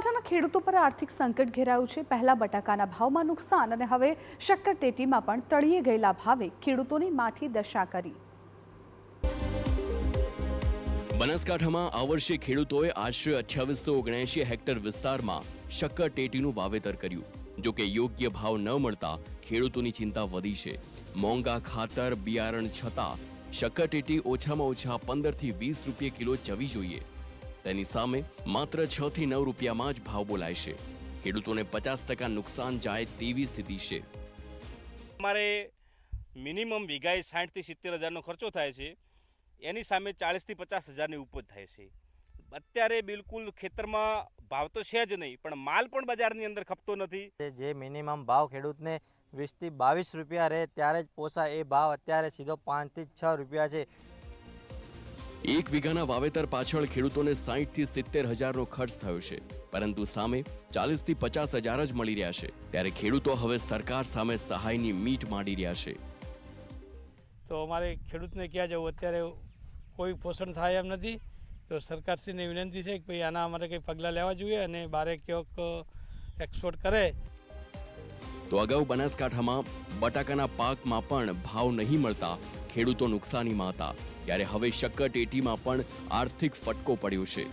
બનાસકાંઠાના ખેડૂતો પર આર્થિક સંકટ ઘેરાયું છે। પહેલા બટાકાના ભાવમાં નુકસાન અને હવે શક્કરટેટીમાં પણ તળિયે ગયેલા ભાવે ખેડૂતોની માઠી દશા કરી। બનાસકાંઠામાં આ વર્ષે ખેડૂતોએ આશરે 2879 હેક્ટર વિસ્તારમાં શક્કરટેટીનું વાવેતર કર્યું। જો કે યોગ્ય ભાવ ન મળતા ખેડૂતોની ચિંતા વધી છે। મોંઘા ખાતર બિયારણ છતાં શક્કરટેટી ઓછામાં ઓછા 15 થી 20 રૂપિયા કિલો જવી જોઈએ। તેની સામે માત્ર 6 થી 9 રૂપિયામાં જ ભાવ બોલાય છે। ખેડૂતોને 50% નુકસાન જાય તેવી સ્થિતિ છે। અમારે મિનિમમ વીઘાએ 60 થી 70 હજારનો ખર્ચો થાય છે, એની સામે 40 થી 50 હજારની ઉપજ થાય છે। અત્યારે બિલકુલ ખેતરમાં ભાવ તો છે જ નહીં, પણ માલ પણ બજારની અંદર ખપતો નથી। જે મિનિમમ ભાવ ખેડૂતને 20 થી 22 રૂપિયા રહે ત્યારે જ પોસાય, એ ભાવ અત્યારે સીધો 5 થી 6 રૂપિયા છે। એક વીઘાના વાવેતર પાછળ ખેડૂતોને 60 થી 70 હજારનો ખર્ચ થયો છે, પરંતુ સામે 40 થી 50 હજાર જ મળી રહ્યા છે। ત્યારે ખેડૂતો હવે સરકાર સામે સહાયની મીટ માંડી રહ્યા છે। તો અમારે ખેડૂતને ક્યાં જવું, અત્યારે કોઈ પોષણ થાય એમ નથી। તો સરકારશ્રીને વિનંતી છે કે ભાઈ આના અમારે કંઈ પગલાં લેવા જોઈએ અને બારે ક્યાંક એક્સપોર્ટ કરે। તો અગાઉ બનાસકાંઠામાં બટાકાના પાકમાં પણ ભાવ નહીં મળતા ખેડૂતો નુકસાનીમાં હતા, ત્યારે હવે શક્કરટેટીમાં પણ આર્થિક ફટકો પડ્યો છે।